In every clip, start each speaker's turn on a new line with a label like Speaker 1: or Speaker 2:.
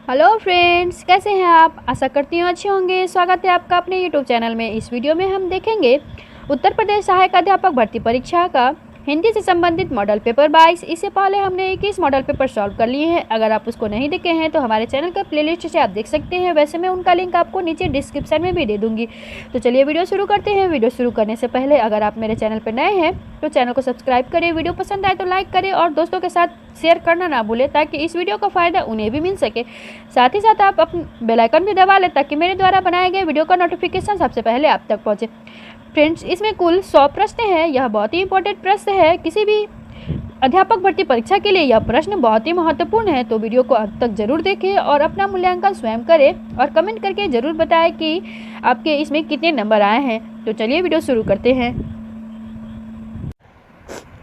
Speaker 1: Hello friends, कैसे हैं आप। आशा करती हूँ अच्छे होंगे। स्वागत है आपका अपने यूट्यूब चैनल में। इस वीडियो में हम देखेंगे उत्तर प्रदेश सहायक अध्यापक भर्ती परीक्षा का हिंदी से संबंधित मॉडल पेपर 22। इससे पहले हमने 21 मॉडल पेपर सॉल्व कर लिए हैं। अगर आप उसको नहीं देखे हैं तो हमारे चैनल का प्लेलिस्ट से आप देख सकते हैं। वैसे मैं उनका लिंक आपको नीचे डिस्क्रिप्शन में भी दे दूंगी। तो चलिए वीडियो शुरू करते हैं। वीडियो शुरू करने से पहले अगर आप मेरे चैनल पर नए हैं तो चैनल को सब्सक्राइब करें, वीडियो पसंद आए तो लाइक करें और दोस्तों के साथ शेयर करना ना भूलें ताकि इस वीडियो का फ़ायदा उन्हें भी मिल सके। साथ ही साथ आप अपने बेल आइकन भी दबा लें ताकि मेरे द्वारा बनाए गए वीडियो का नोटिफिकेशन सबसे पहले आप तक पहुंचे। फ्रेंड्स, इसमें कुल 100 प्रश्न हैं। यह बहुत ही इंपॉर्टेंट प्रश्न है। किसी भी अध्यापक भर्ती परीक्षा के लिए यह प्रश्न बहुत ही महत्वपूर्ण है। तो वीडियो को अंत तक जरूर देखें और अपना मूल्यांकन स्वयं करें और कमेंट करके जरूर बताएं कि आपके इसमें कितने नंबर आए हैं। तो चलिए वीडियो शुरू करते हैं।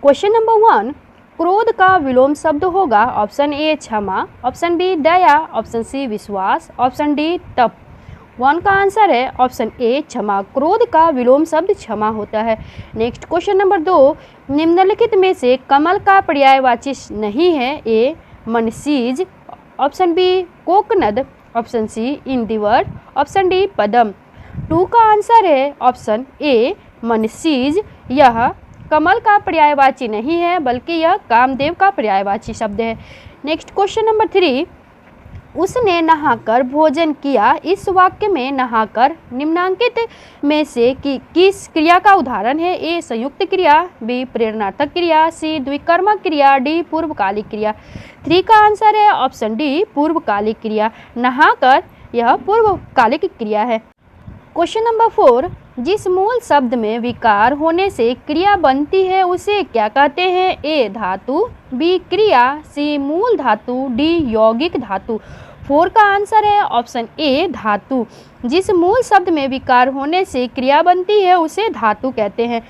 Speaker 1: क्वेश्चन नंबर 1, क्रोध का विलोम शब्द होगा। ऑप्शन ए क्षमा, ऑप्शन बी दया, ऑप्शन सी विश्वास, ऑप्शन डी तप। 1 का आंसर है ऑप्शन ए क्षमा। क्रोध का विलोम शब्द क्षमा होता है। नेक्स्ट क्वेश्चन नंबर 2, निम्नलिखित में से कमल का पर्यायवाची नहीं है। ए मनसीज, ऑप्शन बी कोकनद, ऑप्शन सी इंदिवर, ऑप्शन डी पदम। 2 का आंसर है ऑप्शन ए मनसीज। यह कमल का पर्यायवाची नहीं है बल्कि यह कामदेव का पर्यायवाची शब्द है। नेक्स्ट क्वेश्चन नंबर 3, उसने नहाकर भोजन किया। इस वाक्य में नहाकर निम्नांकित में से किस क्रिया का उदाहरण है। ए संयुक्त क्रिया, बी प्रेरणार्थक क्रिया, सी द्विकर्मक क्रिया, डी पूर्वकालिक क्रिया। 3 का आंसर है ऑप्शन डी पूर्वकालिक क्रिया। नहाकर यह पूर्वकालिक क्रिया है। क्वेश्चन नंबर 4, जिस मूल शब्द में विकार होने से क्रिया बनती है उसे क्या कहते हैं। ए धातु, बी क्रिया, सी मूल धातु, डी यौगिक धातु। 4 का आंसर है ऑप्शन ए धातु। जिस मूल शब्द में विकार होने से क्रिया बनती है उसे धातु कहते हैं।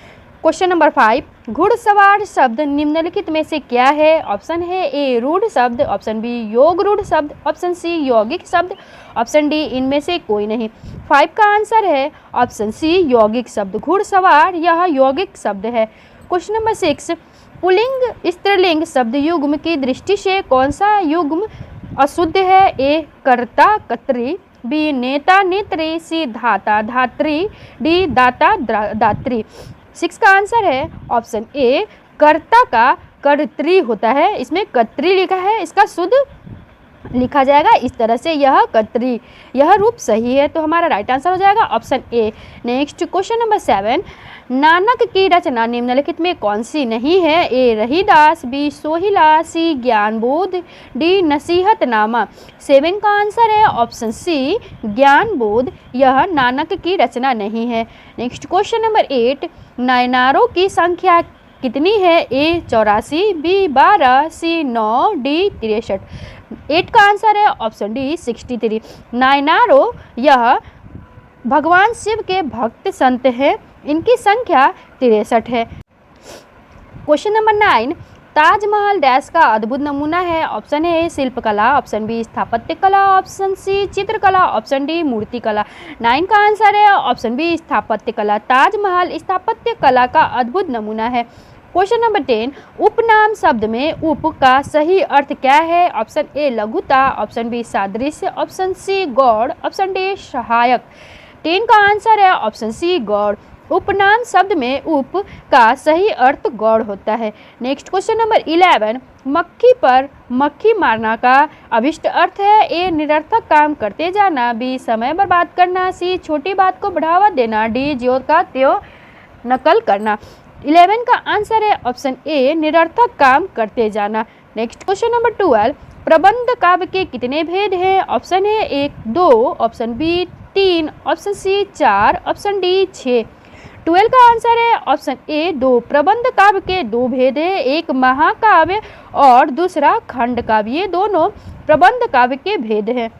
Speaker 1: क्वेश्चन नंबर 5, घुड़सवार शब्द निम्नलिखित में से क्या है। ऑप्शन है ए रूढ़ शब्द, ऑप्शन बी योग रूढ़ शब्द, ऑप्शन सी यौगिक शब्द, ऑप्शन डी इनमें से कोई नहीं। 5 का आंसर है ऑप्शन सी यौगिक शब्द। घुड़सवार यह यौगिक शब्द है। क्वेश्चन नंबर 6, पुल्लिंग स्त्रीलिंग शब्द युग्म की दृष्टि से कौन सा युग्म अशुद्ध है। ए कर्ता कर्त्री, बी नेता नेत्री, सी धाता धात्री, डी दाता दात्री। 6 का आंसर है ऑप्शन ए कर्ता का कर्त्री होता है। इसमें कर्त्री लिखा है, इसका शुद्ध लिखा जाएगा इस तरह से, यह कर्त्री। यह रूप सही है तो हमारा राइट आंसर हो जाएगा option A. Next question number 7, Nanak की रचना निम्नलिखित में कौन सी नहीं है। ए रहीदास, बी सोहिला, सी ज्ञानबोध, डी नसीहतनामा। 7 का आंसर है ऑप्शन सी ज्ञानबोध। यह नानक की रचना नहीं है। नेक्स्ट क्वेश्चन नंबर 8, नयनारों की संख्या कितनी है। ए 84, बी 12, सी 9, डी 63। 8 का आंसर है ऑप्शन डी 63। नयनारों यह भगवान शिव के भक्त संत हैं। इनकी संख्या 63 है। क्वेश्चन नंबर 9, ताजमहल डैश का अद्भुत नमूना है। ऑप्शन ए शिल्पकला, ऑप्शन बी स्थापत्य कला, ऑप्शन सी चित्रकला, ऑप्शन डी मूर्तिकला। 9 का आंसर है ऑप्शन बी स्थापत्य कला। ताजमहल स्थापत्य कला का अद्भुत नमूना है। क्वेश्चन नंबर 10, उपनाम शब्द में उप का सही अर्थ क्या है। ऑप्शन ए लघुता, ऑप्शन बी सादृश्य, ऑप्शन सी गौड़, ऑप्शन डी सहायक। 10 का आंसर है ऑप्शन सी गौड़। उपनाम शब्द में उप का सही अर्थ गौड़ होता है। नेक्स्ट क्वेश्चन नंबर 11, मक्खी पर मक्खी मारना का अभिष्ट अर्थ है। ए निरर्थक काम करते जाना, बी समय बर्बाद करना, सी छोटी बात को बढ़ावा देना, डी ज्यों का त्यों नकल करना। 11 का आंसर है ऑप्शन ए निरर्थक काम करते जाना। नेक्स्ट क्वेश्चन नंबर 12, प्रबंध काव्य के कितने भेद हैं। ऑप्शन है 1, 2, option B 3, option C 4, option D 6। 12 का आंसर है ऑप्शन ए 2। प्रबंध काव्य के 2 भेद है, एक महाकाव्य और दूसरा खंड काव्य। ये दोनों प्रबंध काव्य के भेद हैं।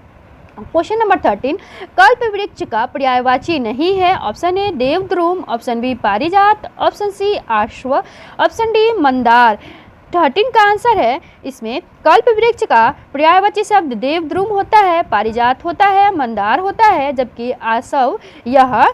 Speaker 1: क्वेश्चन नंबर 13, कल्प वृक्ष का पर्यायवाची नहीं है। ऑप्शन ए देवद्रुम, ऑप्शन बी पारिजात, ऑप्शन सी आश्व, ऑप्शन डी मंदार। 13 का आंसर है इसमें कल्प वृक्ष का पर्यायवाची शब्द देवद्रुम होता है, पारिजात होता है, मंदार होता है, जबकि आशव यह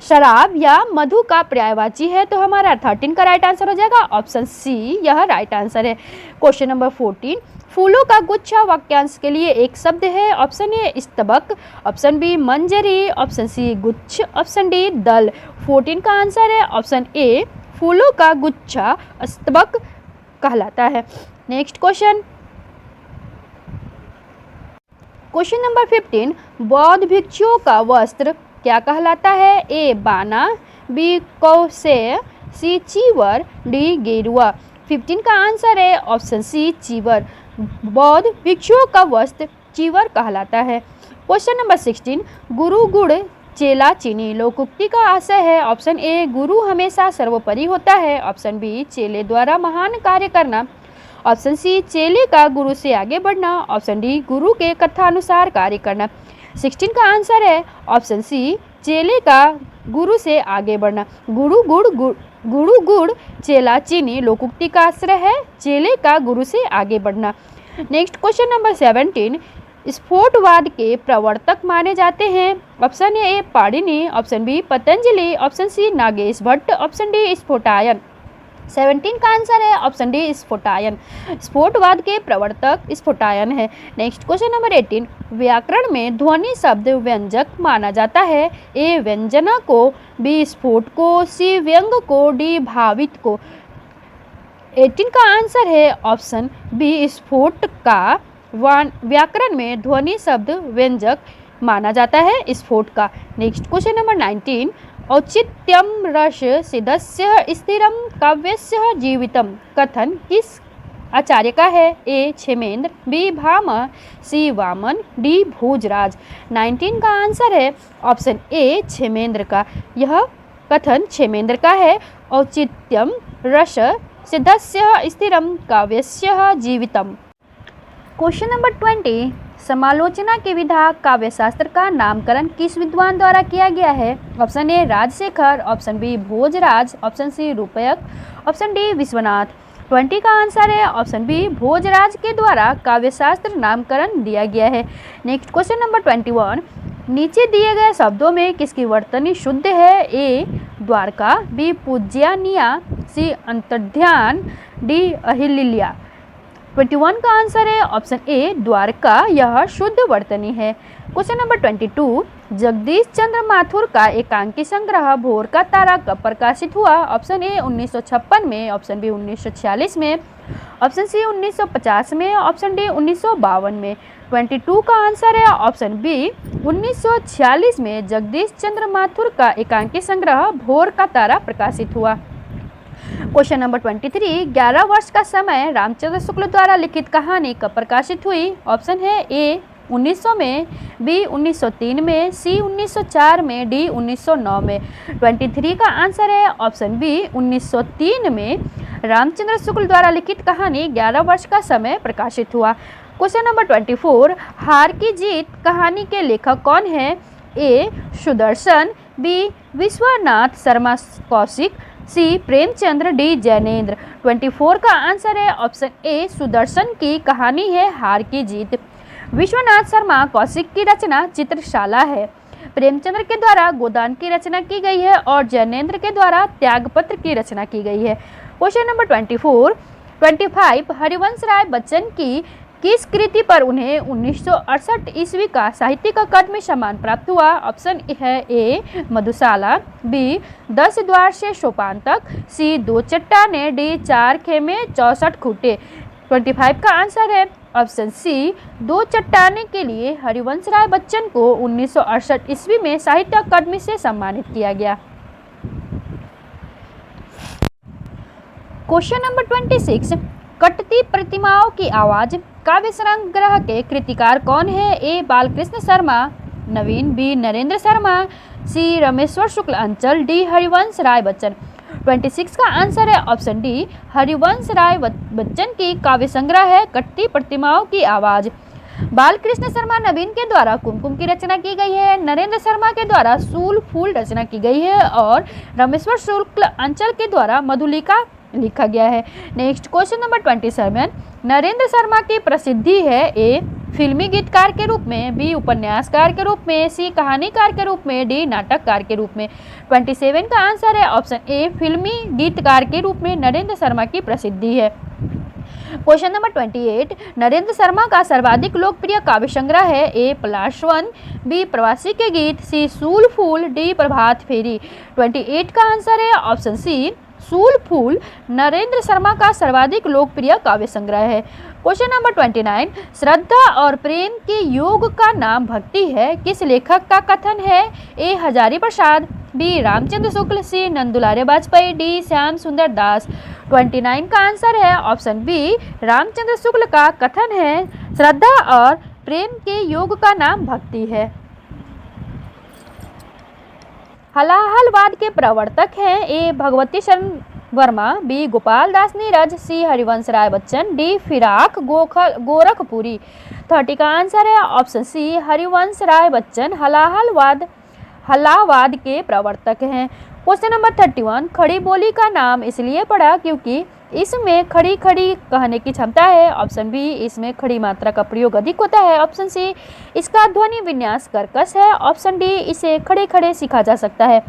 Speaker 1: शराब या मधु का पर्यायवाची है। तो हमारा 13 का राइट आंसर हो जाएगा ऑप्शन सी, यह राइट आंसर है। क्वेश्चन नंबर 14, फूलों का गुच्छा वाक्यांश के लिए एक शब्द है। ऑप्शन ए स्तबक, ऑप्शन बी मंजरी, ऑप्शन सी गुच्छ, ऑप्शन डी दल। 14 का आंसर है ऑप्शन ए फूलों का गुच्छा स्तबक कहलाता है। नेक्स्ट क्वेश्चन, क्वेश्चन नंबर 15, बौद्ध भिक्षुओं का वस्त्र क्या कहलाता है? ए बाना, बी कौशेय, सी चीवर, डी गेरुआ। 15 का आंसर है ऑप्शन सी चीवर। बौद्ध भिक्षुओं का वस्त्र चीवर कहलाता है। क्वेश्चन नंबर 16, गुरु गुड़ चेला चीनी लोकोक्ति का आशय है। ऑप्शन ए गुरु हमेशा सर्वोपरि होता है, ऑप्शन बी चेले द्वारा महान कार्य करना, ऑप्शन सी चेले का गुरु से आगे बढ़ना, ऑप्शन डी गुरु के कथानुसार कार्य करना। 16 का आंसर है ऑप्शन सी चेले का गुरु से आगे बढ़ना। गुरु गुड़ चेला चीनी लोकोक्ति का आश्रय है, चेले का गुरु से आगे बढ़ना। नेक्स्ट क्वेश्चन नंबर 17, स्फोटवाद के प्रवर्तक माने जाते हैं। Option A Panini, option B Patanjali, option C Nagesh Bhatt, option D Sphotayan. 17 का आंसर है ऑप्शन डी स्फोटायन। स्फोटवाद के प्रवर्तक स्फोटायन है। नेक्स्ट क्वेश्चन नंबर 18, व्याकरण में ध्वनि शब्द व्यंजक माना जाता है। ए व्यंजना को, बी स्फोट को, सी व्यंग को, डी भावित को। 18 का आंसर है ऑप्शन बी स्फोट का व्याकरण में ध्वनि शब्द व्यंजक माना जाता है स्फोट का। नेक्स्ट क्वेश्चन नंबर 19, औचित्यम रस सिद्धस्य स्थिरम काव्यस्य जीवितम कथन किस आचार्य का है? ए क्षेमेंद्र, बी भामह, सी वामन, डी भोजराज। 19 का आंसर है ऑप्शन ए क्षेमेंद्र का। यह कथन क्षेमेंद्र का है। औचित्यम रस सिद्धस्य स्थिरम काव्यस्य जीवितम। क्वेश्चन नंबर 20, समालोचना की विधा काव्यशास्त्र का नामकरण किस विद्वान द्वारा किया गया है? Option A Rajshekhar, option B Bhojraj, option C Rupayak, option D Vishwanath. 20 का आंसर है ऑप्शन बी भोजराज के द्वारा काव्यशास्त्र नामकरण दिया गया है। नेक्स्ट क्वेश्चन नंबर 21, नीचे दिए गए शब्दों में किसकी वर्तनी शुद्ध है? ए द्वारका, बी पूज्यानिया, सी अंतर्ध्यान, डी अहिल्या। 21 का आंसर है ऑप्शन ए द्वारका, यह शुद्ध वर्तनी है। क्वेश्चन नंबर 22, जगदीश चंद्र माथुर का एकांकी संग्रह भोर का तारा कब प्रकाशित हुआ? ऑप्शन ए 1956 में, ऑप्शन बी 1946 में, ऑप्शन सी 1950 में, ऑप्शन डी 1952 में। 22 का आंसर है ऑप्शन बी 1946 में जगदीश चंद्र माथुर का एकांकी संग्रह भोर का तारा प्रकाशित हुआ। क्वेश्चन नंबर 23, 11 वर्ष का समय रामचंद्र शुक्ल द्वारा लिखित कहानी कब प्रकाशित हुई? ऑप्शन है ए 1900 में, बी 1903 में, सी 1904 में, डी 1909 में। 23 का आंसर है ऑप्शन बी 1903 में रामचंद्र शुक्ल द्वारा लिखित कहानी 11 वर्ष का समय प्रकाशित हुआ। क्वेश्चन नंबर 24, हार की जीत कहानी के लेखक कौन है? ए सुदर्शन, बी विश्वनाथ शर्मा कौशिक, सी प्रेमचंद्र, डी जैनेन्द्र। 24 का आंसर है ऑप्शन ए सुदर्शन की कहानी है हार की जीत। विश्वनाथ शर्मा कौशिक की रचना चित्रशाला है। प्रेमचंद्र के द्वारा गोदान की रचना की गई है और जैनेन्द्र के द्वारा त्यागपत्र की रचना की गई है। क्वेश्चन नंबर 25, हरिवंश राय बच्चन की किस कृति पर उन्हें 1968 ईस्वी का साहित्यिक अकादमी सम्मान प्राप्त हुआ? ऑप्शन है ए मधुशाला, बी 10 द्वार से सोपान तक, सी 2 चट्टाने, डी 4 खेमे 64 खूटे। 25 का आंसर है ऑप्शन सी 2 चट्टाने के लिए हरिवंश राय बच्चन को 1968 ईस्वी में साहित्य अकादमी से सम्मानित किया गया। क्वेश्चन नंबर 26, कटती प्रतिमाओं की आवाज काव्य संग्रह के कृतिकार कौन है? ए बालकृष्ण शर्मा नवीन, बी नरेंद्र शर्मा, सी रमेश्वर शुक्ल अंचल, डी हरिवंश राय बच्चन। 26 का आंसर है ऑप्शन डी हरिवंश राय बच्चन की काव्य संग्रह है कटती प्रतिमाओं की आवाज। बालकृष्ण शर्मा नवीन के द्वारा कुमकुम की रचना की गई है, नरेंद्र शर्मा के द्वारा सूल फूल रचना की गई है और रमेश्वर शुक्ल अंचल के द्वारा मधुलिका लिखा गया है। Next question number 27, Narendra Sharma की प्रसिद्धि है? ए फिल्मी गीतकार के रूप में, बी उपन्यासकार के रूप में, सी कहानीकार के रूप में, डी नाटककार के रूप में। 27 का आंसर है ऑप्शन ए फिल्मी गीतकार के रूप में नरेंद्र शर्मा की प्रसिद्धि है।
Speaker 2: क्वेश्चन नंबर 28, नरेंद्र शर्मा का सर्वाधिक लोकप्रिय काव्य संग्रह है? ए पलाशवन, बी प्रवासी के गीत, सी सूल फूल, डी प्रभात फेरी। 28 का आंसर है ऑप्शन सी सूल फूल नरेंद्र शर्मा का सर्वाधिक लोकप्रिय काव्य संग्रह है। क्वेश्चन नंबर 29, श्रद्धा और प्रेम के योग का नाम भक्ति है, किस लेखक का कथन है? ए हजारी प्रसाद, बी रामचंद्र शुक्ल, सी नंदुलारे वाजपेयी, डी श्याम सुंदर दास। 29 का आंसर है ऑप्शन बी रामचंद्र शुक्ल का कथन है, श्रद्धा और प्रेम के योग का नाम भक्ति है। हलाहलवाद के प्रवर्तक हैं? ए भगवती शरण वर्मा, बी गोपाल दास नीरज, सी हरिवंश राय बच्चन, डी फिराक गोरखपुरी। 30 का आंसर है ऑप्शन सी हरिवंश राय बच्चन हलावाद के प्रवर्तक हैं। क्वेश्चन नंबर 31, खड़ी बोली का नाम इसलिए पड़ा क्योंकि इसमें खड़ी खड़ी कहने की क्षमता है। ऑप्शन बी इसमें खड़ी मात्रा का प्रयोग अधिक होता है। ऑप्शन सी इसका ध्वनि विन्यास कर्कश है। ऑप्शन डी इसे खड़े खड़े सीखा जा सकता है।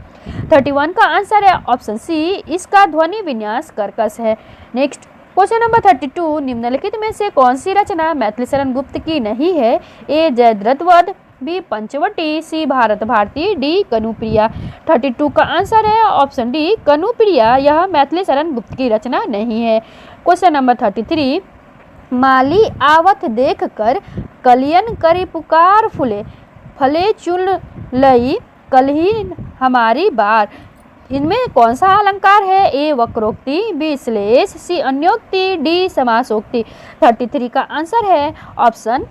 Speaker 2: 31 का आंसर है ऑप्शन सी इसका ध्वनि विन्यास कर्कश है। नेक्स्ट क्वेश्चन नंबर 32, निम्नलिखित में से कौन सी रचना मैथिली शरण गुप्त की नहीं है? ए जयद्रथ वध, बी पंचवटी, सी भारत भारती, डी कनुप्रिया। 32 का आंसर है ऑप्शन डी कनुप्रिया, यह मैथिली शरण गुप्त की रचना नहीं है। क्वेश्चन नंबर 33, माली आवत देख कर कलियन करी पुकार फुले, फले चुन लई कलही हमारी बार। इनमें कौन सा अलंकार है? ए वक्रोक्ति, बी श्लेष, सी अन्योक्ति, डी समासोक्ति। 33 का आंसर है ऑप्शन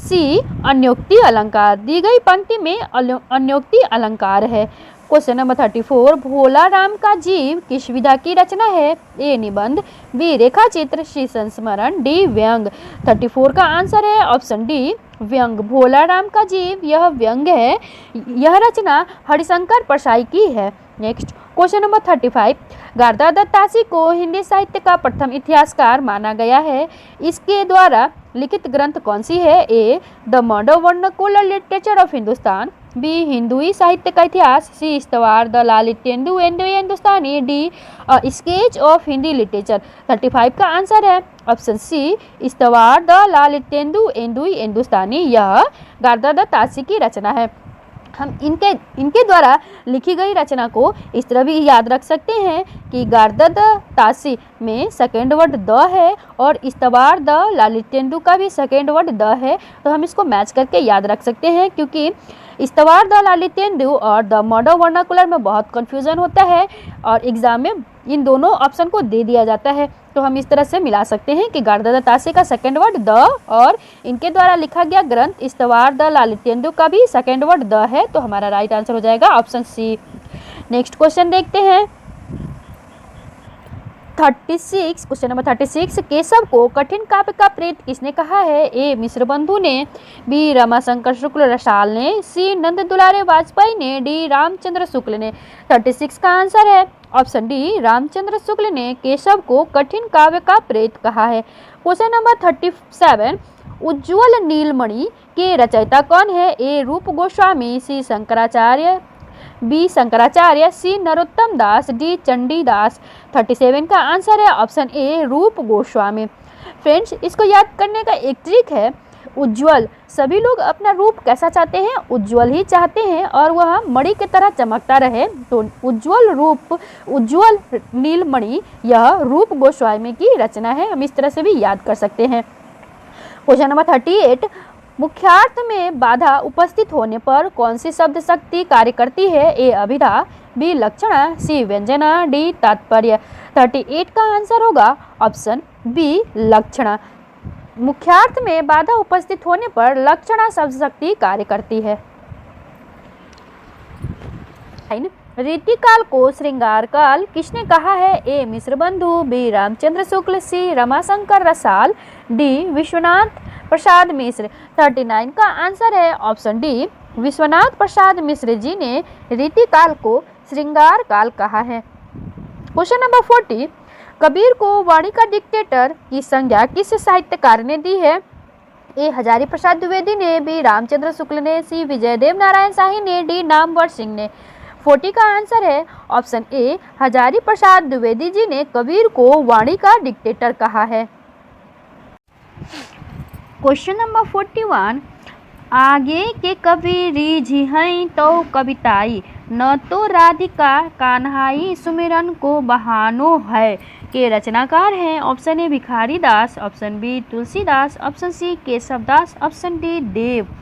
Speaker 2: सी अन्योक्ति अलंकार, दी गई पंक्ति में अन्योक्ति अलंकार है। क्वेश्चन नंबर 34, भोला राम का जीव किस विधा की रचना है? ए निबंध, बी रेखा चित्र, सी संस्मरण, डी व्यंग। 34 का आंसर है ऑप्शन डी व्यंग। भोला राम का जीव यह व्यंग है, यह रचना हरिशंकर परसाई की है। नेक्स्ट क्वेश्चन नंबर 35, गारदा दत्तासी को हिंदी साहित्य का प्रथम इतिहासकार माना गया है, इसके द्वारा लिखित ग्रंथ कौन सी है? A the modern vernacular literature of Hindustan, B Hindui साहित्य का इतिहास, सी इस्तवार द लालित्येंदु Hindustani, D sketch of Hindi literature. 35 का आंसर है ऑप्शन सी इस्तवार द लालित्येंदु हिंदुस्तानी, यह गारदा दत्तासी की रचना है। हम इनके द्वारा लिखी गई रचना को इस तरह भी याद रख सकते हैं कि गारदा दत्तासी में सेकेंड वर्ड द है और इस्तवार द लालित्येंदु का भी सेकेंड वर्ड द है, तो हम इसको मैच करके याद रख सकते हैं क्योंकि इस्तवार द लालित्येंदु और द मॉडर्न वर्नाकुलर में बहुत कन्फ्यूजन होता है और एग्जाम में इन दोनों ऑप्शन को दे दिया जाता है, तो हम इस तरह से मिला सकते हैं कि गारदा दत्तासी का सेकेंड वर्ड द और इनके द्वारा लिखा गया ग्रंथ इस्तवार द लालित्येंदु का भी सेकेंड वर्ड द है, तो हमारा राइट आंसर हो जाएगा ऑप्शन सी। नेक्स्ट क्वेश्चन देखते हैं 36, क्वेश्चन नंबर 36, केशव को कठिन काव्य का प्रेत किसने कहा है? ए मिश्र बंधु ने, बी रमाशंकर शुक्ल रसाल ने, सी नंद दुलारे वाजपेयी ने, डी रामचंद्र शुक्ल ने। 36 का आंसर है ऑप्शन डी रामचंद्र शुक्ल ने केशव को कठिन काव्य का प्रेत कहा है। क्वेश्चन नंबर 37, उज्ज्वल नीलमणि के रचयिता कौन है? ए रूप गोस्वामी, सी शंकराचार्य, बी शंकराचार्य, सी नरोत्तम दास, डी चंडीदास। 37 का आंसर है ऑप्शन ए रूप गोस्वामी। फ्रेंड्स, इसको याद करने का एक ट्रिक है, उज्ज्वल, सभी लोग अपना रूप कैसा चाहते हैं? उज्ज्वल ही चाहते हैं और वह मणि की तरह चमकता रहे, तो उज्ज्वल रूप, उज्ज्वल नीलमणि, यह रूप गोस्वामी की रचना है, हम इस तरह से भी याद कर सकते हैं। क्वेश्चन नंबर 38, मुख्यार्थ में बाधा उपस्थित होने पर कौन सी शब्द शक्ति कार्य करती है? ए अभिधा, बी लक्षणा, सी व्यंजना, डी तात्पर्य। 38 का आंसर होगा ऑप्शन बी लक्षणा। मुख्यार्थ में बाधा उपस्थित होने पर लक्षणा शब्द शक्ति कार्य करती है। रीतिकाल को श्रृंगार काल किसने कहा है? ए मिश्र बंधु, बी रामचंद्र शुक्ल, सी रमाशंकर रसाल, डी विश्वनाथ प्रसाद मिश्र। 39 का आंसर है ऑप्शन डी विश्वनाथ प्रसाद मिश्र जी ने रीतिकाल को श्रृंगार काल कहा है। क्वेश्चन नंबर 40, कबीर को वाणी का डिक्टेटर की संज्ञा किस साहित्यकार ने दी है? ए हजारी प्रसाद द्विवेदी ने, बी रामचंद्र शुक्ल ने, सी विजयदेव नारायण शाही ने, डी नामवर सिंह ने। 40 का आंसर है ऑप्शन ए हजारी प्रसाद द्विवेदी जी ने कबीर को वाणी का डिक्टेटर कहा है।
Speaker 1: क्वेश्चन नंबर 41, आगे के कवि रिझी हैं तो कविताई, न तो राधिका कान्हाई सुमिरन को बहानो है, के रचनाकार हैं। Option A Bhikhari Das, option B Tulsidas, option C Keshavdas, option D Dev.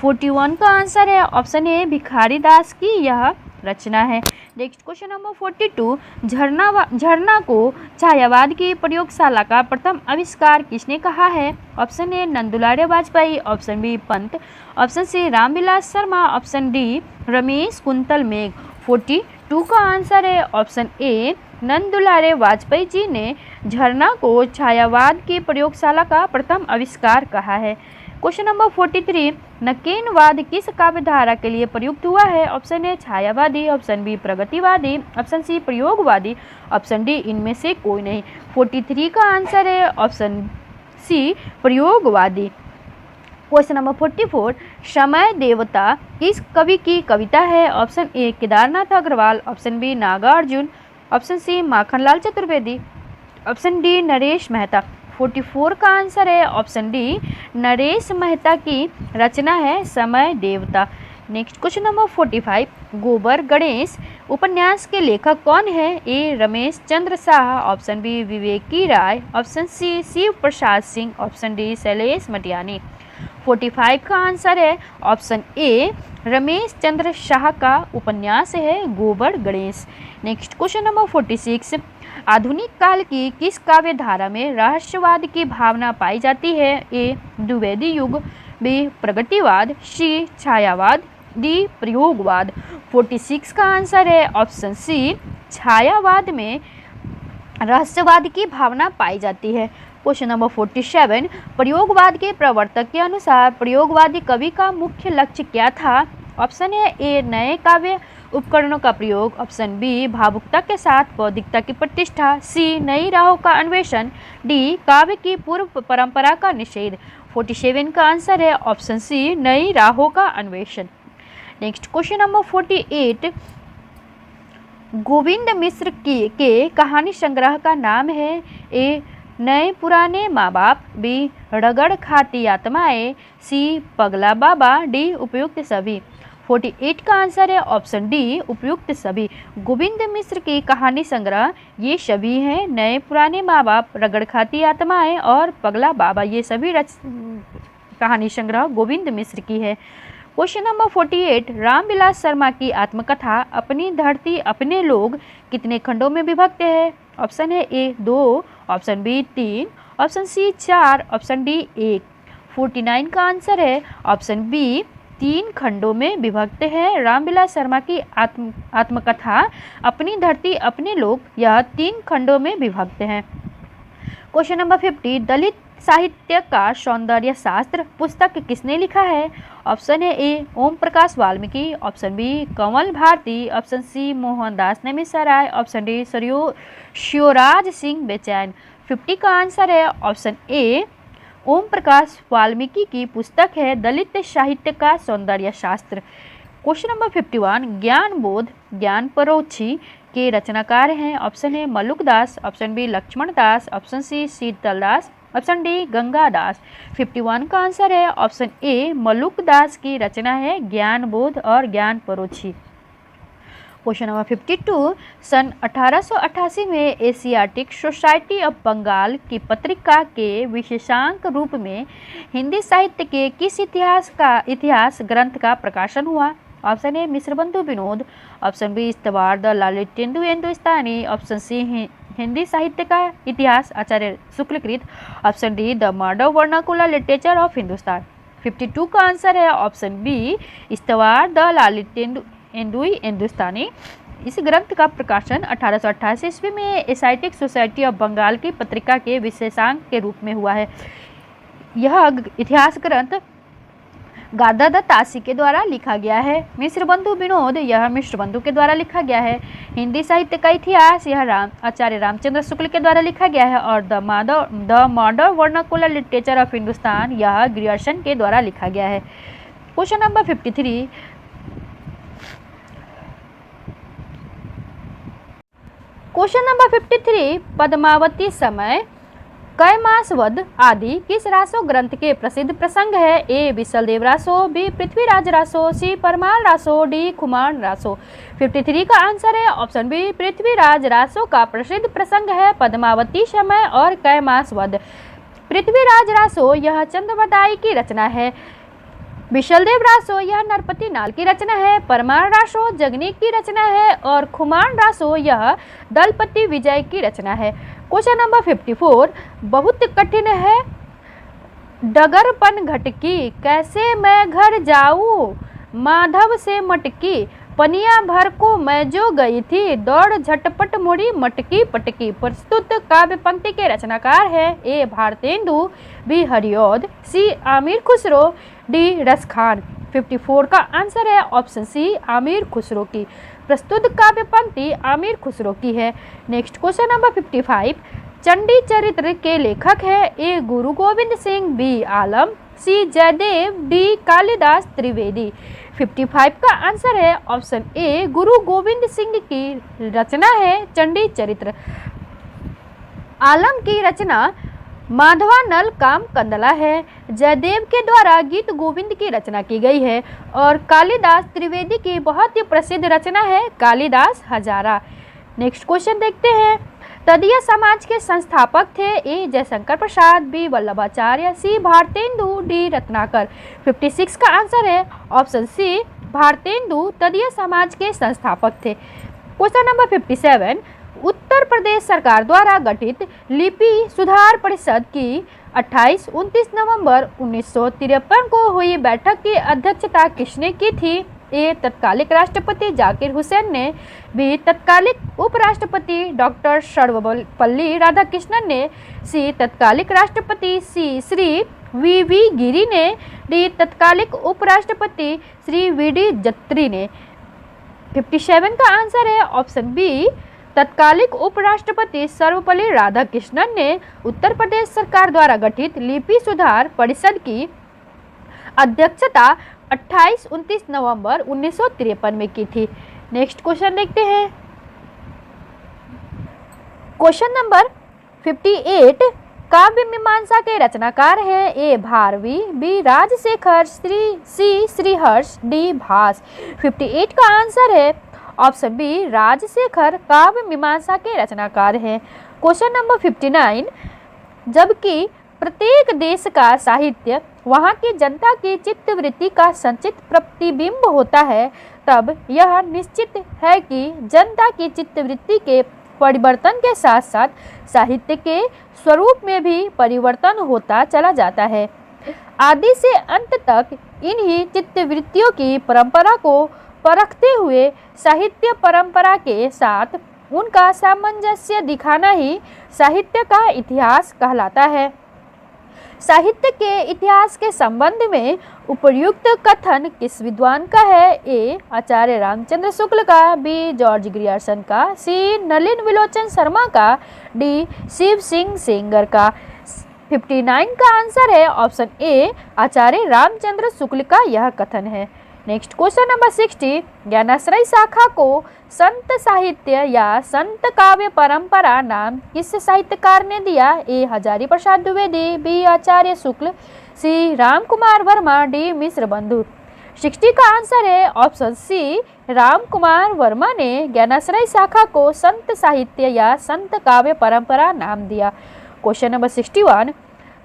Speaker 1: 41 का आंसर है ऑप्शन ए भिखारी दास की यह रचना है। नेक्स्ट क्वेश्चन नंबर 42, झरना को छायावाद की प्रयोगशाला का प्रथम आविष्कार किसने कहा है? Option A Nandulare Vajpeyi, option B Pant, option C Ramvilas Sharma, option D Ramesh Kuntal Megh. 42 का आंसर है ऑप्शन ए नंदुलारे वाजपेयी जी ने झरना को छायावाद की प्रयोगशाला का प्रथम आविष्कार कहा है। क्वेश्चन नंबर 43, नकेनवाद किस काव्यधारा के लिए प्रयुक्त हुआ है? ऑप्शन ए छायावादी, ऑप्शन बी प्रगतिवादी, ऑप्शन सी प्रयोगवादी, ऑप्शन डी इनमें से कोई नहीं। 43 का आंसर है ऑप्शन सी प्रयोगवादी। क्वेश्चन नंबर 44, समय देवता किस कवि की कविता है? Option A Kedarnath Agrawal, option B Nagarjun, option C Makhanlal Chaturvedi, option D Naresh Mehta. 44 का आंसर है ऑप्शन डी नरेश मेहता की रचना है समय देवता। नेक्स्ट क्वेश्चन नंबर 45, गोबर गणेश उपन्यास के लेखक कौन है? ए रमेश चंद्र शाह, ऑप्शन बी विवेकी राय, option C Shiv Prasad Singh, option D Shailesh Matiyani. 45 का आंसर है ऑप्शन ए रमेश चंद्र शाह का उपन्यास है गोबर गणेश। नेक्स्ट क्वेश्चन नंबर 46, आधुनिक काल की किस काव्य धारा में रहस्यवाद की भावना पाई जाती है? ए द्विवेदी युग, बी प्रगतिवाद, सी छायावाद, डी प्रयोगवाद। 46 का आंसर है ऑप्शन सी छायावाद में रहस्यवाद की भावना पाई जाती है। क्वेश्चन नंबर 47, प्रयोगवाद के प्रवर्तक के अनुसार प्रयोगवादी कवि का मुख्य लक्ष्य क्या था? ऑप्शन ए नए काव्य उपकरणों का प्रयोग, ऑप्शन बी भावुकता के साथ बौद्धिकता की प्रतिष्ठा, सी नई राहों का अन्वेषण, डी काव्य की पूर्व परंपरा का निषेध। 47 का आंसर है ऑप्शन सी नई राहों का अन्वेषण। नेक्स्ट क्वेश्चन नंबर 48, गोविंद मिश्र के कहानी संग्रह का नाम है? ए नए पुराने माँ बाप, बी रगड़ खाती आत्माएं, सी पगला बाबा, डी उपयुक्त सभी। 48 का आंसर है ऑप्शन डी उपयुक्त सभी। गोविंद मिश्र की कहानी संग्रह ये सभी हैं, नए पुराने माँ बाप, रगड़ खाती आत्माएं और पगला बाबा, ये सभी कहानी संग्रह गोविंद मिश्र की है। क्वेश्चन नंबर 48, रामविलास शर्मा की आत्मकथा अपनी धरती अपने लोग कितने खंडों में विभक्त है? ऑप्शन है A 2, option B 3, option C 4, option D 1। 49 का आंसर है ऑप्शन बी 3 खंडों में विभक्त है। रामविलास शर्मा की आत्मकथा अपनी धरती अपने लोग यह 3 खंडों में विभक्त है। क्वेश्चन नंबर 50, दलित साहित्य का सौंदर्य शास्त्र पुस्तक किसने लिखा है? ऑप्शन है A Om Prakash Valmiki, option B Kamal Bharti, option C Mohandas Naimishrai, option D Shivraj Singh Bechain. 50 का आंसर है ऑप्शन ए ओम प्रकाश वाल्मीकि की पुस्तक है दलित साहित्य का सौंदर्य शास्त्र। क्वेश्चन नंबर 51, ज्ञान बोध ज्ञान परोक्षी के रचनाकार हैं? Option A Malukdas, option B Lakshman Das, option C Sheetal Das, option D Ganga Das. 51 का आंसर है ऑप्शन ए मल्लुकदास की रचना है ज्ञान बोध और ज्ञान परोक्षी। क्वेश्चन नंबर 52, सन 1888 में एशियाटिक सोसाइटी ऑफ बंगाल की पत्रिका के विशेषांक रूप में हिंदी साहित्य के किस इतिहास ग्रंथ का प्रकाशन हुआ? Option A Mishrabandhu Vinod, option B इस्तवार द ललितेंदु हिंदुस्तानी, ऑप्शन सी हिंदी साहित्य का इतिहास आचार्य शुक्लकृत, option D the modern vernacular literature of Hindustan. 52 का आंसर है ऑप्शन बी इस्तवार द ललितेंदु हिंदुस्तानी। इस ग्रंथ का प्रकाशन 1888 ईस्वी में एशियाटिक सोसाइटी ऑफ बंगाल की पत्रिका के विशेषांक के रूप में हुआ है। यह इतिहास ग्रंथ गादादत्त तासी के द्वारा लिखा गया है। मिश्रबंधु विनोद यह मिश्रबंधु के द्वारा लिखा गया है। हिंदी साहित्य का इतिहास यह आचार्य रामचंद्र शुक्ल के द्वारा लिखा गया है और the modern vernacular literature of Hindustan यह ग्रियर्सन के द्वारा लिखा गया है। Question number 53, question number 53, Padmavati समय
Speaker 2: कैमास वध आदि किस रासो ग्रंथ के प्रसिद्ध प्रसंग है? ए विशलदेव रासो, बी पृथ्वीराज रासो, सी परमाल रासो, डी खुमान रासो। 53 का आंसर है ऑप्शन बी, पृथ्वीराज रासो का प्रसिद्ध प्रसंग है पद्मावती समय और कैमास वध। पृथ्वीराज रासो यह चंद्रवदाई की रचना है। विशलदेव रासो यह नरपति नाल की रचना है। परमार रासो जगनीक की रचना है और खुमान रासो यह दलपति विजय की रचना है। क्वेश्चन नंबर 54 बहुत कठिन है। डगरपन घटकी, कैसे मैं घर जाऊं, माधव से मटकी, पनिया भर को मैं जो गई थी, दौड़ झटपट मुड़ी मटकी पटकी। प्रस्तुत काव्य पंक्ति के रचनाकार है? ए भारतेंदु, बी हरिऔध, सी आमिर खुसरो, डी रसखान। 54 का आंसर है ऑप्शन सी, आमिर खुसरो की। प्रस्तुत काव्य पंक्ति आमिर खुसरो की है। नेक्स्ट क्वेश्चन नंबर 55 चंडी चरित्र के लेखक है? ए गुरु गोविंद सिंह, बी आलम, सी जयदेव, डी कालिदास त्रिवेदी। 55 का आंसर है ऑप्शन ए, गुरु गोविंद सिंह की रचना है चंडी चरित्र। आलम की रचना माधवानल काम कंदला है। जयदेव के द्वारा गीत गोविंद की रचना की गई है और कालिदास त्रिवेदी की बहुत ही प्रसिद्ध रचना है कालिदास हजारा। नेक्स्ट क्वेश्चन देखते हैं। तदीय समाज के संस्थापक थे? ए जयशंकर प्रसाद, बी वल्लभाचार्य, सी भारतेंदु, डी रत्नाकर। 56 का आंसर है ऑप्शन सी, भारतेंदु तदीय समाज के संस्थापक थे। क्वेश्चन नंबर 57 उत्तर प्रदेश सरकार द्वारा गठित लिपि सुधार परिषद की 28-29 नवंबर 1953 को हुई बैठक की अध्यक्षता किसने की थी? ए तत्कालिक राष्ट्रपति जाकिर हुसैन ने, बी तत्कालिक उपराष्ट्रपति डॉक्टर सर्वपल्ली राधाकृष्णन ने, सी तत्कालिक राष्ट्रपति श्री वी गिरी ने, डी तत्कालिक उपराष्ट्रपति श्री वी.डी. जत्री ने। 57 का आंसर है ऑप्शन बी, तत्कालिक उपराष्ट्रपति सर्वपल्ली राधाकृष्णन ने उत्तर प्रदेश सरकार द्वारा गठित लिपि सुधार परिषद की अध्यक्षता 28-29 नवंबर 1953 में की थी। नेक्स्ट क्वेश्चन देखते हैं। क्वेश्चन नंबर 58 काव्य मीमांसा के रचनाकार हैं? ए भारवी, बी राजशेखर, सी श्रीहर्ष, डी भास। 58 का आंसर है ऑप्शन बी, राजशेखर काव्य मीमांसा के रचनाकार हैं। क्वेश्चन नंबर 59 जबकि प्रत्येक देश का साहित्य वहाँ की जनता की चित्तवृत्ति का संचित प्रतिबिंब होता है, तब यह निश्चित है कि जनता की चित्तवृत्ति के परिवर्तन के साथ साथ साहित्य के स्वरूप में भी परिवर्तन होता चला जाता है। आदि से अंत तक इन्हीं चित्तवृत्तियों की परंपरा को परखते हुए साहित्य परंपरा के साथ उनका सामंजस्य दिखाना ही साहित्य का इतिहास कहलाता है। साहित्य के इतिहास के संबंध में उपर्युक्त कथन किस विद्वान का है? ए आचार्य रामचंद्र शुक्ल का, बी जॉर्ज ग्रियर्सन का, सी नलिन विलोचन शर्मा का, डी शिव सिंह सेंगर का। 59 का आंसर है ऑप्शन ए, आचार्य रामचंद्र शुक्ल का यह कथन है। नेक्स्ट क्वेश्चन नंबर 60 ज्ञानाश्रय शाखा को संत साहित्य या संत काव्य परंपरा नाम किस साहित्यकार ने दिया? ए हजारी प्रसाद द्विवेदी, बी आचार्य शुक्ल, सी राम कुमार वर्मा, डी मिश्र बंधु। 60 का आंसर है ऑप्शन सी, राम कुमार वर्मा ने ज्ञानाश्रय शाखा को संत साहित्य या संत काव्य परंपरा नाम दिया। क्वेश्चन नंबर 61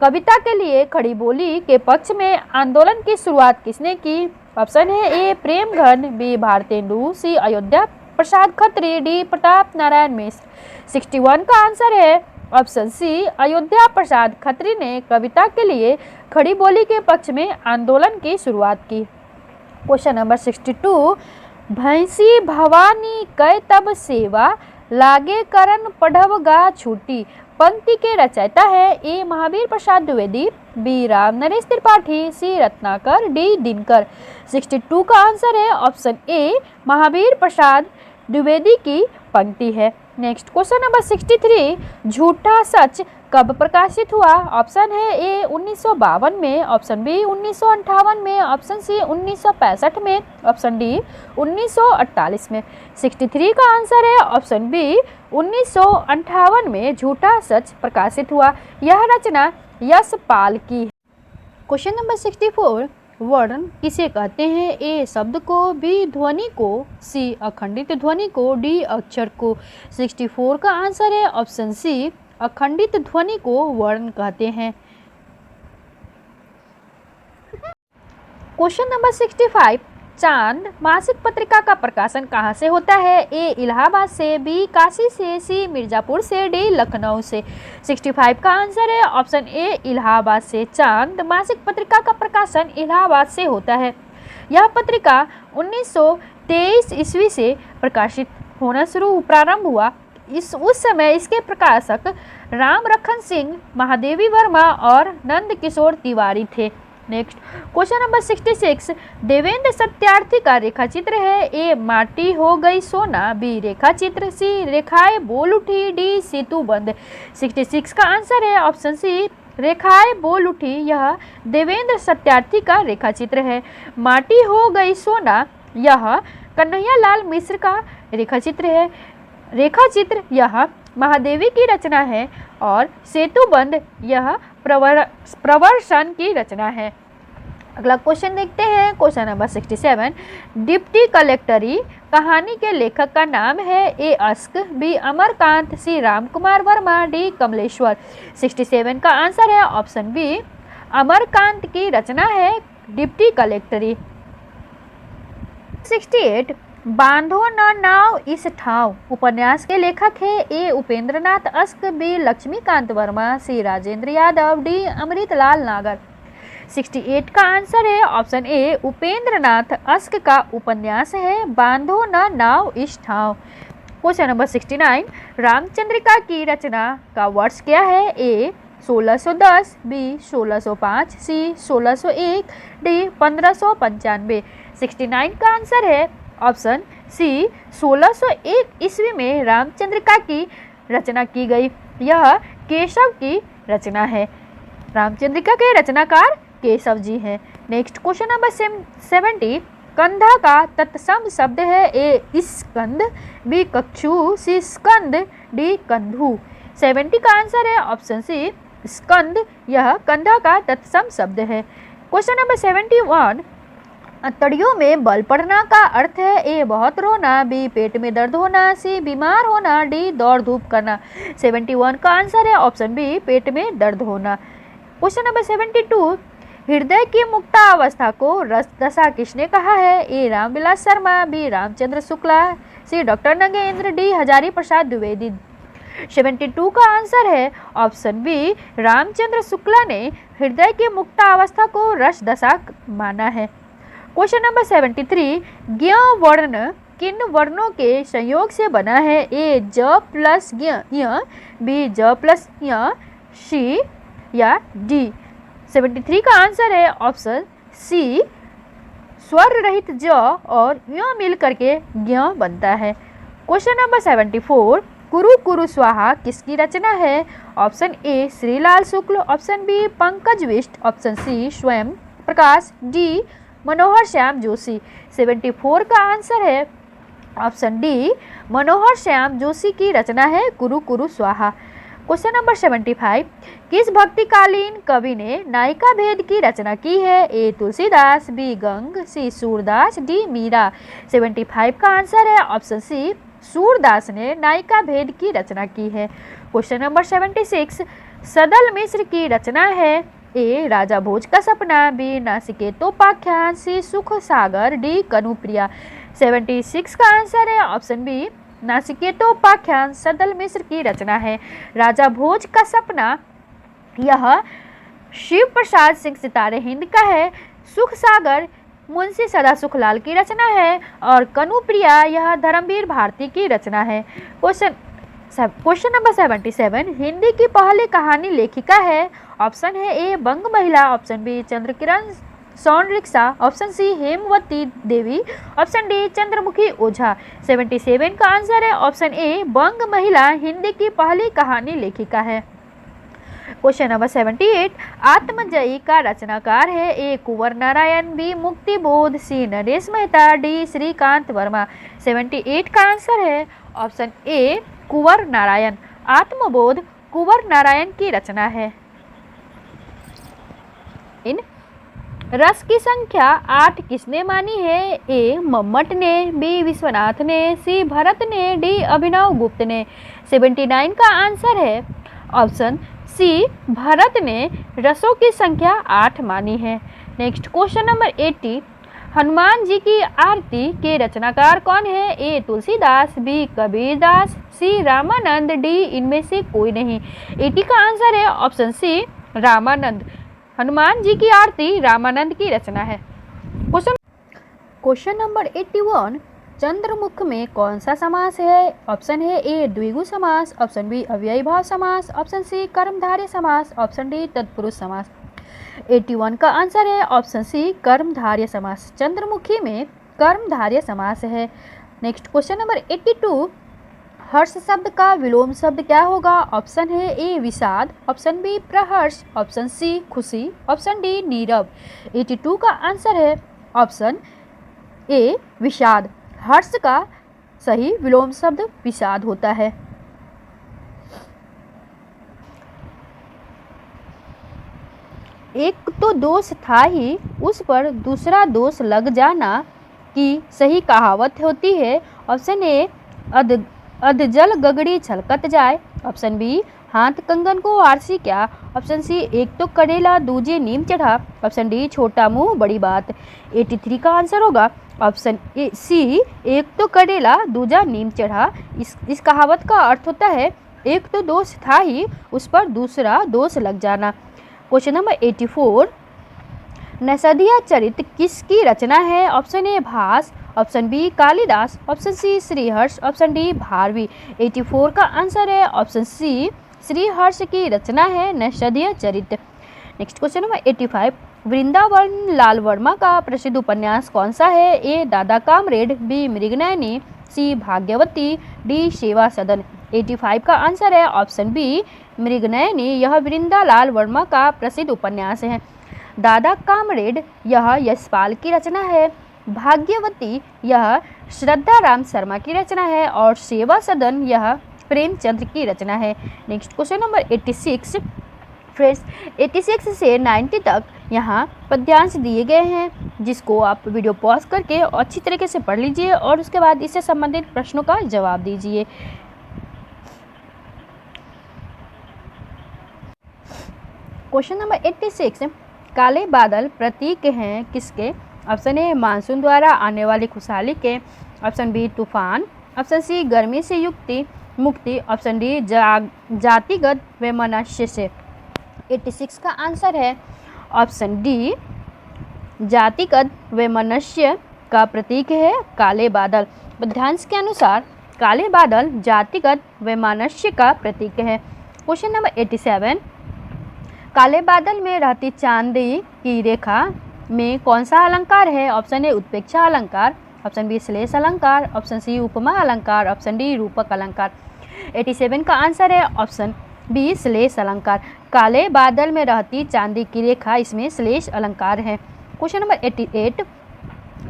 Speaker 2: कविता के लिए खड़ी बोली के पक्ष में आंदोलन की शुरुआत किसने की? ऑप्शन है ए प्रेमघन, बी भारतेंदु, सी अयोध्या प्रसाद खत्री, डी प्रताप नारायण मिश्र। 61 का आंसर है ऑप्शन सी, अयोध्या प्रसाद खत्री ने कविता के लिए खड़ी बोली के पक्ष में आंदोलन की शुरुआत की। क्वेश्चन नंबर 62 भैंसी भवानी कै तब सेवा लागे करन पढ़व गा छूटी पंक्ति के रचयिता है? ए महावीर प्रसाद द्विवेदी, बी राम नरेश त्रिपाठी, सी रत्नाकर, डी दिनकर। 62 का आंसर है ऑप्शन ए, महावीर प्रसाद द्विवेदी की पंक्ति है। नेक्स्ट क्वेश्चन नंबर 63 झूठा सच कब प्रकाशित हुआ? ऑप्शन है ए 1952 में, ऑप्शन बी 1958 में, ऑप्शन सी 1965 में, ऑप्शन डी 1948 में। 63 का आंसर है ऑप्शन बी 1958 में झूठा सच प्रकाशित हुआ। यह रचना यशपाल की है।
Speaker 1: क्वेश्चन नंबर 64, वर्ण किसे कहते हैं? ए शब्द को, बी ध्वनि को, सी अखंडित ध्वनि को, डी अक्षर को। 64 का आंसर है ऑप्शन सी अखंडित ध्वनि को वर्ण कहते हैं।
Speaker 2: क्वेश्चन नंबर 65, चांद मासिक पत्रिका का प्रकाशन कहाँ से होता है? ए इलाहाबाद से, बी काशी से, सी मिर्जापुर से, डी लखनऊ से। 65 का आंसर है ऑप्शन ए इलाहाबाद से। चांद मासिक पत्रिका का प्रकाशन इलाहाबाद से होता है। यह पत्रिका 1923 ईस्वी से प्रकाशित होना प्रारंभ हुआ। उस समय इसके प्रकाशक राम रखन सिंह, महादेवी वर्मा और नंद किशोर तिवारी थे। Next question number 66, Devendra Satyarthi का रेखा चित्र है। ए माटी हो गई सोना, बी रेखा चित्र, सी रेखाएं बोल उठी, डी सेतु बंद। 66 का आंसर है ऑप्शन सी रेखाएं बोल उठी। यह देवेंद्र सत्यार्थी का रेखा चित्र है। माटी हो गई सोना यह कन्हैया लाल मिश्र का रेखा चित्र है। रेखा चित्र यह महादेवी की रचना है और सेतुबंध यह प्रवर्सन की रचना है। अगला क्वेश्चन देखते हैं, क्वेश्चन नंबर 67, डिप्टी कलेक्टरी कहानी के लेखक का नाम है। ए अस्क, बी अमरकांत, सी रामकुमार वर्मा, डी कमलेश्वर। 67 का आंसर है ऑप्शन बी अमरकांत की रचना है डिप्टी कलेक्टरी। 68, बांधो न नाव इस ठाव उपन्यास के लेखक है। ए उपेंद्रनाथ अस्क, बी लक्ष्मीकांत वर्मा, सी राजेंद्र यादव, डी अमृतलाल नागर। 68 का आंसर है ऑप्शन ए उपेंद्रनाथ अस्क का उपन्यास है बांधो न नाव इस ठाव। क्वेश्चन नंबर 69, रामचंद्रिका की रचना का वर्ष क्या है? ए 1610, बी 1605, सी 1601, डी 1595। 69 का आंसर है ऑप्शन सी 1601 ईस्वी में रामचंद्रिका की रचना की गई। यह केशव की रचना है। रामचंद्रिका के रचनाकार केशव जी हैं। नेक्स्ट क्वेश्चन नंबर 70, कंधा का तत्सम शब्द है। ए स्कंद, बी कक्षु, सी स्कंद, डी कंधु। 70 का आंसर है ऑप्शन सी स्कंद। यह कंधा का तत्सम शब्द है। क्वेश्चन नंबर 71, अंतड़ियों में बल पड़ना का अर्थ है। ए बहुत रोना, बी पेट में दर्द होना, सी बीमार होना, डी दौड़ धूप करना। 71 का आंसर है ऑप्शन बी पेट में दर्द होना। क्वेश्चन नंबर 72, हृदय की मुक्तावस्था को रस दशा किसने कहा है? ए रामविलास शर्मा, बी रामचंद्र शुक्ला, सी डॉक्टर नगेंद्र, डी हजारी प्रसाद द्विवेदी। 72 का आंसर है ऑप्शन बी रामचंद्र शुक्ला ने हृदय की मुक्तावस्था को रस दशा माना है। क्वेश्चन नंबर 73, ज्ञ वर्ण किन वर्णों के संयोग से बना है? ए ज प्लस ज्ञ य, बी ज प्लस य, सी या डी। 73 का आंसर है ऑप्शन सी स्वर रहित ज और य मिल करके ज्ञ बनता है। क्वेश्चन नंबर 74, कुरु कुरु स्वाहा किसकी रचना है? Option A Shrilal Shukla, option B Pankaj Bisht, option C Swayam Prakash, D Manohar Shyam Joshi. 74 का आंसर है ऑप्शन डी मनोहर श्याम जोशी की रचना है कुरु कुरु स्वाहा। क्वेश्चन नंबर 75, किस भक्तिकालीन कवि ने नायिका भेद की रचना की है? ए तुलसीदास, बी गंग, सी सूरदास, डी मीरा। 75 का आंसर है ऑप्शन सी सूरदास ने नायिका भेद की रचना की है। क्वेश्चन नंबर 76, सदल मिश्र की रचना है। ए राजा भोज का सपना, बी नासिकेतोपाख्यान, सी सुख सागर, डी कनुप्रिया। 76 का आंसर है ऑप्शन बी नासिकेतोपाख्यान सदल मिश्र की रचना है। राजा भोज का सपना यह शिव प्रसाद सिंह सितारे हिंद का है। सुख सागर मुंशी सदा सुखलाल की रचना है और कनुप्रिया यह धर्मवीर भारती की रचना है। क्वेश्चन नंबर 77, हिंदी की पहली कहानी लेखिका है। ऑप्शन है ए बंग महिला, ऑप्शन बी चंद्रकिरण सौन रिक्शा, ऑप्शन सी हेमवती देवी, ऑप्शन डी चंद्रमुखी ओझा। 77 का आंसर है ऑप्शन ए बंग महिला हिंदी की पहली कहानी लेखिका है। क्वेश्चन नंबर 78, आत्मजयी का रचनाकार है? ए कुंवर नारायण, बी मुक्ति बोध, सी नरेश मेहता, डी श्रीकांत वर्मा। 78 का आंसर है ऑप्शन ए कुंवर नारायण। आत्मबोध कुंवर नारायण की रचना है। इन रस की संख्या 8 किसने मानी है? ए मम्मट ने, बी विश्वनाथ ने, सी भरत ने, डी अभिनव गुप्त ने। 79 का आंसर है ऑप्शन सी भरत ने रसों की संख्या 8 मानी है। Next question number 80, Hanuman ji की आरती के रचनाकार कौन है? ए तुलसीदास, बी कबीरदास, सी रामानंद, डी इनमें से कोई नहीं। 80 का आंसर है ऑप्शन सी रामानंद। हनुमान जी की आरती रामानंद की रचना है। क्वेश्चन नंबर 81, चंद्रमुख में कौन सा समास है? ऑप्शन है ए द्विगु समास, ऑप्शन बी अव्ययी भाव समास, ऑप्शन सी कर्मधारय समास, ऑप्शन डी तत्पुरुष समास। 81 का आंसर है ऑप्शन सी कर्मधारय समास। चंद्रमुखी में कर्मधारय समास है। नेक्स्ट क्वेश्चन नंबर 82, हर्ष शब्द का विलोम शब्द क्या होगा? ऑप्शन है ए विषाद, option B praharsha, option C खुशी, ऑप्शन डी नीरव। 82 का आंसर है ऑप्शन ए विषाद। हर्ष का सही विलोम शब्द विषाद होता है। एक तो दोष था ही, उस पर दूसरा दोष लग जाना की सही कहावत होती है। ऑप्शन ए अधजल गगड़ी छलकत जाए, ऑप्शन बी हाथ कंगन को आरसी क्या, ऑप्शन सी एक तो करेला दूजे नीम चढ़ा, ऑप्शन डी छोटा मुंह बड़ी बात। 83 का आंसर होगा ऑप्शन सी एक तो करेला दूजा नीम चढ़ा। इस कहावत का अर्थ होता है एक तो दोष था ही, उस पर दूसरा दोष लग जाना। क्वेश्चन नंबर 84, नैषधीय चरित किसकी रचना है? Option A Bhasa, option B Kalidasa, option C Sriharsha, option D Bharavi. 84 का आंसर है ऑप्शन सी श्रीहर्ष की रचना है नैषधीय चरित। Next question number 85, Vrindavan Lal Verma का प्रसिद्ध उपन्यास कौन सा है? ए दादा कामरेड, बी मृगनयनी, सी भाग्यवती, डी सेवा सदन। 85 का आंसर है ऑप्शन बी मृगनयनी। यह वृंदालाल वर्मा का प्रसिद्ध उपन्यास है। दादा कामरेड यह यशपाल की रचना है। भाग्यवती यह श्रद्धा राम शर्मा की रचना है और सेवा सदन यह प्रेमचंद्र की रचना है। नेक्स्ट क्वेश्चन नंबर 86, फ्रेंड्स 86 से 90 तक यहाँ पद्यांश दिए गए हैं, जिसको आप वीडियो पॉज करके अच्छी तरीके से पढ़ लीजिए और उसके बाद इससे संबंधित प्रश्नों का जवाब दीजिए। क्वेश्चन नंबर 86, काले बादल प्रतीक हैं किसके? ऑप्शन ए मानसून द्वारा आने वाली खुशहाली के, ऑप्शन बी तूफान, ऑप्शन सी गर्मी से मुक्ति, ऑप्शन डी जातिगत वैमनस्य से। 86 का आंसर है ऑप्शन डी जातिगत वैमनस्य का प्रतीक है काले बादल। पद्यांश के अनुसार काले बादल जातिगत वैमनस्य का प्रतीक है। क्वेश्चन नंबर 87, काले बादल में रहती चांदी की रेखा में कौन सा अलंकार है? ऑप्शन ए उत्प्रेक्षा अलंकार, ऑप्शन बी श्लेष अलंकार, ऑप्शन सी उपमा अलंकार, ऑप्शन डी रूपक अलंकार। 87 का आंसर है ऑप्शन बी श्लेष अलंकार। काले बादल में रहती चांदी की रेखा इसमें श्लेष अलंकार है। क्वेश्चन नंबर 88,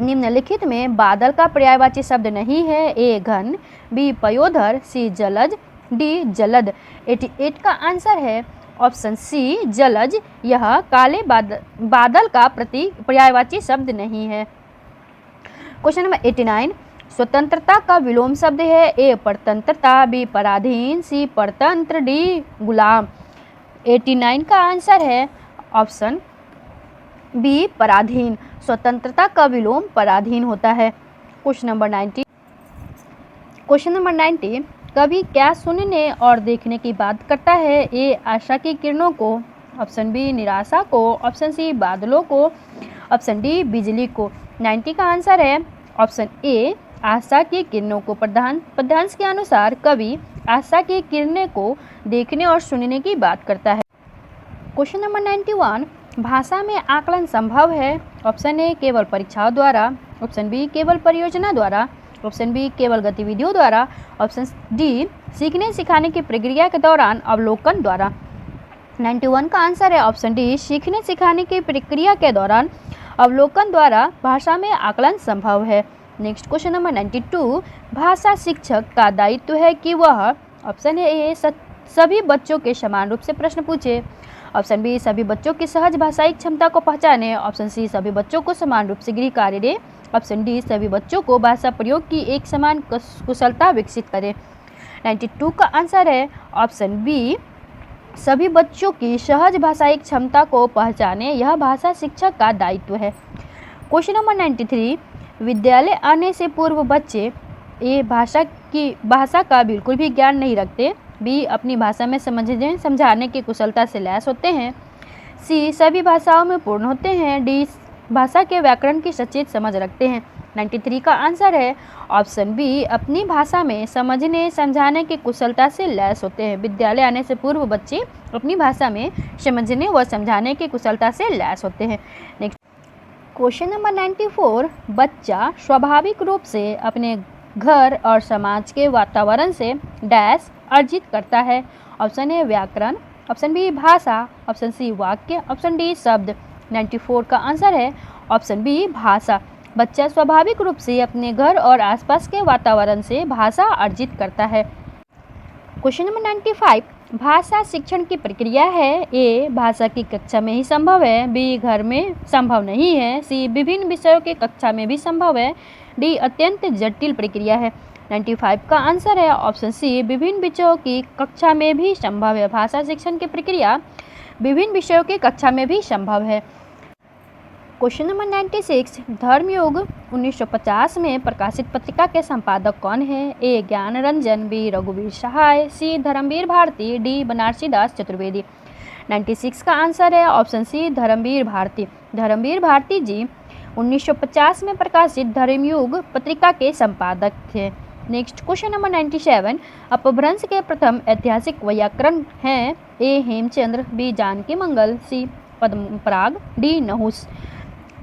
Speaker 2: निम्नलिखित में बादल का पर्यायवाची शब्द नहीं है। ए घन, बी पयोधर, सी जलज, डी जलद। 88 का आंसर है ऑप्शन सी जलज। यह काले बादल का पर्यायवाची शब्द नहीं है। क्वेश्चन नंबर 89, स्वतंत्रता का विलोम शब्द है। ए परतंत्रता, बी पराधीन, सी परतंत्र, डी गुलाम। 89 का आंसर है ऑप्शन बी पराधीन। स्वतंत्रता का विलोम पराधीन होता है। क्वेश्चन नंबर 90, कभी क्या सुनने और देखने की बात करता है? ए आशा की किरणों को, ऑप्शन बी निराशा को, ऑप्शन सी बादलों को, ऑप्शन डी बिजली को। 90 का आंसर है ऑप्शन ए आशा की किरणों को। पद्यांश के अनुसार कवि आशा की किरणें को देखने और सुनने की बात करता है। क्वेश्चन नंबर 91, भाषा में आकलन संभव है। ऑप्शन ए केवल परीक्षाओं द्वारा, ऑप्शन बी केवल परियोजना द्वारा, ऑप्शन बी केवल गतिविधियों द्वारा, ऑप्शन डी सीखने सिखाने की प्रक्रिया के दौरान अवलोकन द्वारा।
Speaker 1: 91 का आंसर है ऑप्शन डी, सीखने सिखाने की प्रक्रिया के दौरान अवलोकन द्वारा भाषा में आकलन संभव है। नेक्स्ट क्वेश्चन नंबर 92, भाषा शिक्षक का दायित्व है कि वह ऑप्शन ए सभी बच्चों के समान रूप से प्रश्न पूछे, ऑप्शन बी सभी बच्चों की सहज भाषाई क्षमता को पहचाने, ऑप्शन सी सभी बच्चों को समान रूप से गृह कार्य दे, ऑप्शन डी सभी बच्चों को भाषा प्रयोग की एक समान कुशलता विकसित करे। 92 का आंसर है ऑप्शन बी, सभी बच्चों की सहज भाषाई क्षमता को पहचाने, यह भाषा शिक्षक का दायित्व है। क्वेश्चन नंबर 93, विद्यालय आने से पूर्व बच्चे ए भाषा का बिल्कुल भी ज्ञान नहीं रखते, बी अपनी भाषा में समझने समझाने की कुशलता से लैस होते हैं, सी सभी भाषाओं में पूर्ण होते हैं, डी भाषा के व्याकरण की सचेत समझ रखते हैं। 93 का आंसर है ऑप्शन बी, अपनी भाषा में समझने समझाने की कुशलता से लैस होते हैं। विद्यालय आने से पूर्व बच्चे अपनी भाषा में समझने व समझाने की कुशलता से लैस होते हैं। नेक्स्ट क्वेश्चन नंबर 94, बच्चा स्वाभाविक रूप से अपने घर और समाज के वातावरण से डैश अर्जित करता है, ऑप्शन ए व्याकरण, ऑप्शन बी भाषा, ऑप्शन सी वाक्य, ऑप्शन डी शब्द। 94 का आंसर है ऑप्शन बी भाषा। बच्चा स्वाभाविक रूप से अपने घर और आसपास के वातावरण से भाषा अर्जित करता है। क्वेश्चन नंबर 95, भाषा शिक्षण की प्रक्रिया है, ए भाषा की कक्षा में ही संभव है, बी घर में संभव नहीं है, सी विभिन्न विषयों की कक्षा में भी संभव है, डी अत्यंत जटिल प्रक्रिया है। 95 का आंसर है ऑप्शन सी, विभिन्न विषयों की कक्षा में भी संभव है। भाषा शिक्षण की प्रक्रिया विभिन्न विषयों की कक्षा में भी संभव है। क्वेश्चन नंबर 96, धर्मयुग 1950 में प्रकाशित पत्रिका के संपादक कौन है, ए ज्ञान रंजन, बी रघुवीर सहाय, सी धर्मवीर भारती, डी बनारसी दास चतुर्वेदी। 96 का आंसर है ऑप्शन सी, धर्मवीर भारती। धर्मवीर भारती जी 1950 में प्रकाशित धर्मयुग पत्रिका के संपादक थे। नेक्स्ट क्वेश्चन नंबर 97, अपभ्रंश के प्रथम ऐतिहासिक वैयाकरण हैं, A Hemchandra, B Janaki Mangal, C Padmaparag, D Nahush.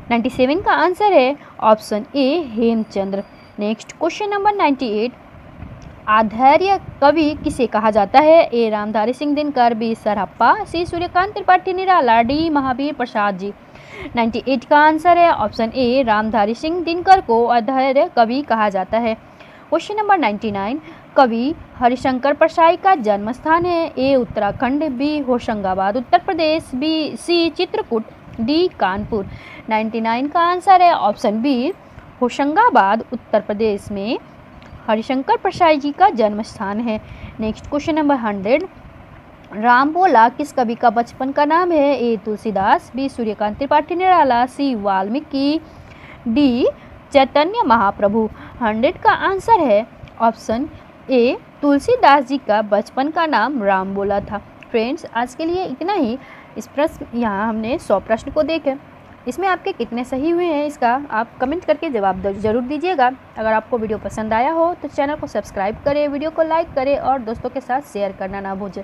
Speaker 1: 97 का आंसर है option A Hemchandra. Next question number 98, आधैर्य कवि किसे कहा जाता है, A Ramdhari Singh Dinkar, B Sarahapa, C Suryakant Tripathi Nirala, D Mahavir Prasad ji. 98 का आंसर है ऑप्शन ए, रामधारी सिंह दिनकर को आधैर्य कवि कहा जाता है। क्वेश्चन नंबर 99, कवि हरिशंकर परसाई का जन्म स्थान है, A Uttarakhand, B Hoshangabad Uttar Pradesh, B C Chitrakoot, D Kanpur. 99 का आंसर है ऑप्शन बी, होशंगाबाद उत्तर प्रदेश में हरिशंकर परसाई जी का जन्म स्थान है। नेक्स्ट क्वेश्चन नंबर 100, राम बोला किस कवि का बचपन का नाम है, ए तुलसीदास, बी सूर्यकांत त्रिपाठी निराला, सी वाल्मीकि, डी चैतन्य महाप्रभु। 100 का आंसर है ऑप्शन ए, तुलसीदास जी का बचपन का नाम राम बोला था। फ्रेंड्स, आज के लिए इतना ही। इस प्रश्न यहाँ हमने 100 प्रश्न को देखे, इसमें आपके कितने सही हुए हैं इसका आप कमेंट करके जवाब ज़रूर दीजिएगा। अगर आपको वीडियो पसंद आया हो तो चैनल को सब्सक्राइब करें, वीडियो को लाइक करें और दोस्तों के साथ शेयर करना ना भूलें।